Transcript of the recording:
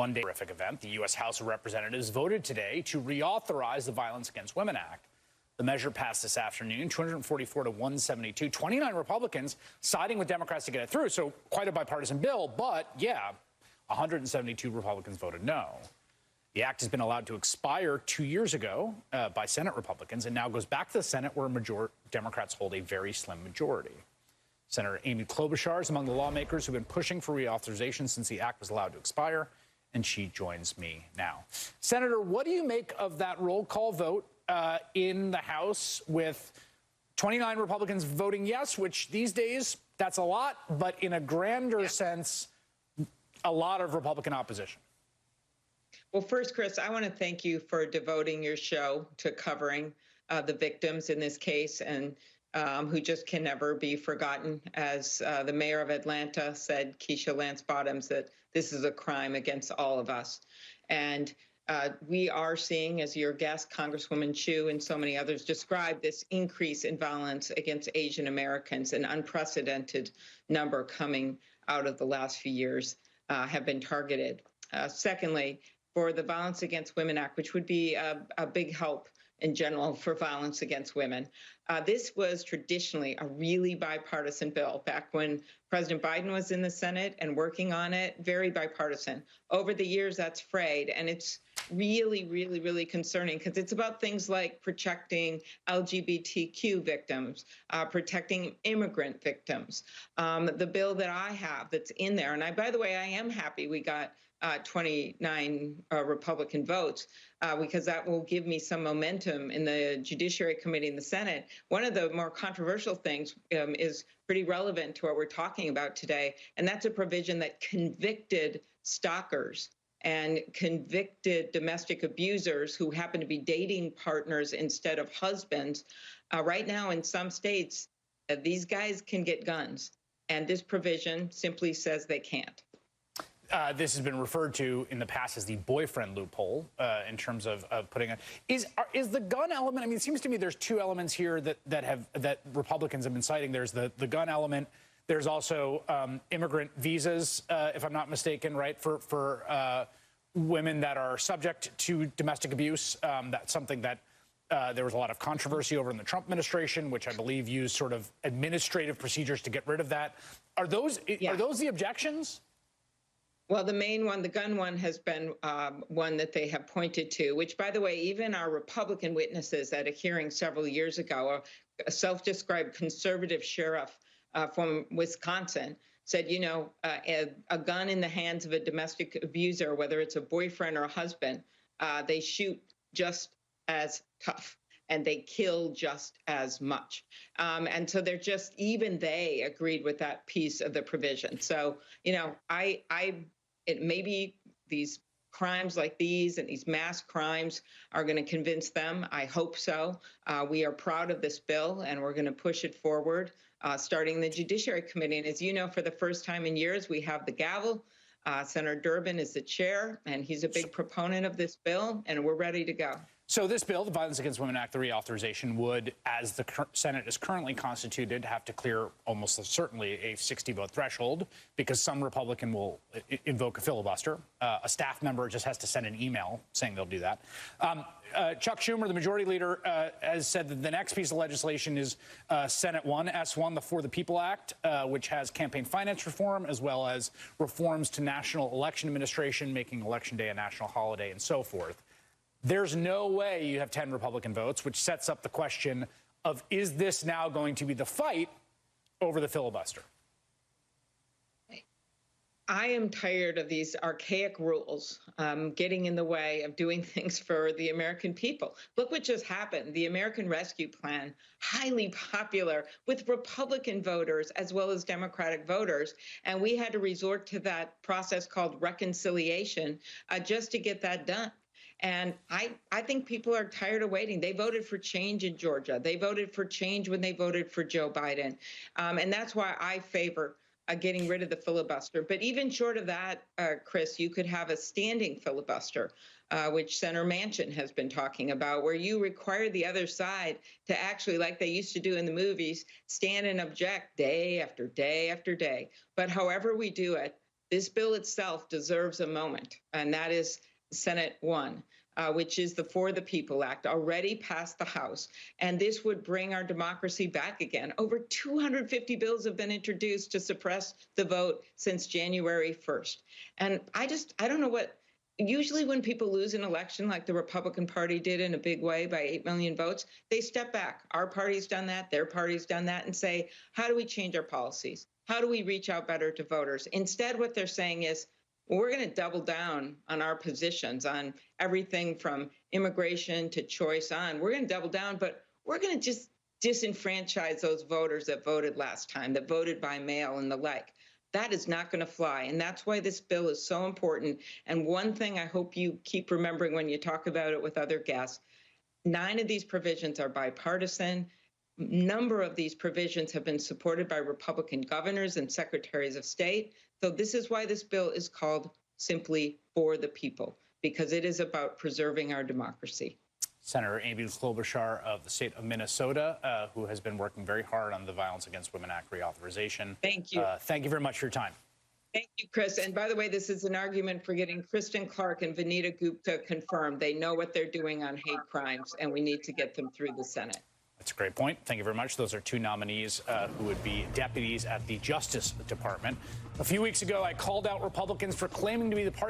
One-day horrific event. The U.S. House of Representatives voted today to reauthorize the Violence Against Women Act. The measure passed this afternoon, 244 to 172. 29 Republicans siding with Democrats to get it through. So quite a bipartisan bill. But, yeah, 172 Republicans voted no. The act has been allowed to expire 2 years ago by Senate Republicans and now goes back to the Senate, where Democrats hold a very slim majority. Senator Amy Klobuchar is among the lawmakers who've been pushing for reauthorization since the act was allowed to expire, and she joins me now. Senator, what do you make of that roll call vote in the House with 29 Republicans voting yes, which these days, that's a lot, but in a grander sense, a lot of Republican opposition? Well, first, Chris, I want to thank you for devoting your show to covering the victims in this case, and who just can never be forgotten. As the mayor of Atlanta said, Keisha Lance Bottoms, that this is a crime against all of us. And we are seeing, as your guest, Congresswoman Chu, and so many others described, this increase in violence against Asian Americans, an unprecedented number coming out of the last few years have been targeted. Secondly, for the Violence Against Women Act, which would be a big help in general for violence against women. This was traditionally a really bipartisan bill back when President Biden was in the Senate and working on it, very bipartisan. Over the years, that's frayed, and it's really, really, really concerning because it's about things like protecting LGBTQ victims, protecting immigrant victims. The bill that I have that's in there, and by the way, I am happy we got 29 Republican votes because that will give me some momentum in the Judiciary Committee in the Senate. One of the more controversial things is pretty relevant to what we're talking about today, and that's a provision that convicted stalkers and convicted domestic abusers who happen to be dating partners instead of husbands. Right now, in some states, these guys can get guns, and this provision simply says they can't. This has been referred to in the past as the boyfriend loophole in terms of putting is the gun element. I mean, it seems to me there's two elements here that Republicans have been citing. There's the gun element. There's also immigrant visas, if I'm not mistaken, right, for women that are subject to domestic abuse. That's something that there was a lot of controversy over in the Trump administration, which I believe used sort of administrative procedures to get rid of that. Are those the objections? Well, the main one, the gun one, has been one that they have pointed to, which, by the way, even our Republican witnesses at a hearing several years ago, a self-described conservative sheriff from Wisconsin said, you know, a gun in the hands of a domestic abuser, whether it's a boyfriend or a husband, they shoot just as tough and they kill just as much. And so they're just, even they agreed with that piece of the provision. So, you know, it maybe these crimes like these and these mass crimes are going to convince them. I hope so. We are proud of this bill, and we're going to push it forward, starting the Judiciary Committee. And as you know, for the first time in years, we have the gavel. Senator Durbin is the chair, and he's a big proponent of this bill, and we're ready to go. So this bill, the Violence Against Women Act, the reauthorization, would, as the Senate is currently constituted, have to clear almost certainly a 60-vote threshold because some Republican will invoke a filibuster. A staff member just has to send an email saying they'll do that. Chuck Schumer, the majority leader, has said that the next piece of legislation is Senate 1, S1, the For the People Act, which has campaign finance reform as well as reforms to national election administration, making Election Day a national holiday and so forth. There's no way you have 10 Republican votes, which sets up the question of, is this now going to be the fight over the filibuster? I am tired of these archaic rules getting in the way of doing things for the American people. Look what just happened. The American Rescue Plan, highly popular with Republican voters as well as Democratic voters. And we had to resort to that process called reconciliation just to get that done. And I think people are tired of waiting. They voted for change in Georgia. They voted for change when they voted for Joe Biden. And that's why I favor getting rid of the filibuster. But even short of that, Chris, you could have a standing filibuster, which Senator Manchin has been talking about, where you require the other side to actually, like they used to do in the movies, stand and object day after day after day. But however we do it, This bill itself deserves a moment, and that is Senate 1. Which is the For the People Act, already passed the House. And this would bring our democracy back again. Over 250 bills have been introduced to suppress the vote since January 1st. And I don't know what, usually when people lose an election like the Republican Party did in a big way by 8 million votes, they step back. Our party's done that, their party's done that, and say, how do we change our policies? How do we reach out better to voters? Instead, what they're saying is, we're going to double down on our positions on everything from immigration to choice on. We're going to double down, but we're going to just disenfranchise those voters that voted last time, that voted by mail and the like. That is not going to fly. And that's why this bill is so important. And one thing I hope you keep remembering when you talk about it with other guests, 9 of these provisions are bipartisan. Number of these provisions have been supported by Republican governors and secretaries of state. So this is why this bill is called simply For the People, because it is about preserving our democracy. Senator Amy Klobuchar of the state of Minnesota, who has been working very hard on the Violence Against Women Act reauthorization. Thank you. Thank you very much for your time. Thank you, Chris. And by the way, this is an argument for getting Kristen Clark and Vanita Gupta confirmed. They know what they're doing on hate crimes, and we need to get them through the Senate. That's a great point. Thank you very much. Those are 2 nominees who would be deputies at the Justice Department. A few weeks ago, I called out Republicans for claiming to be the party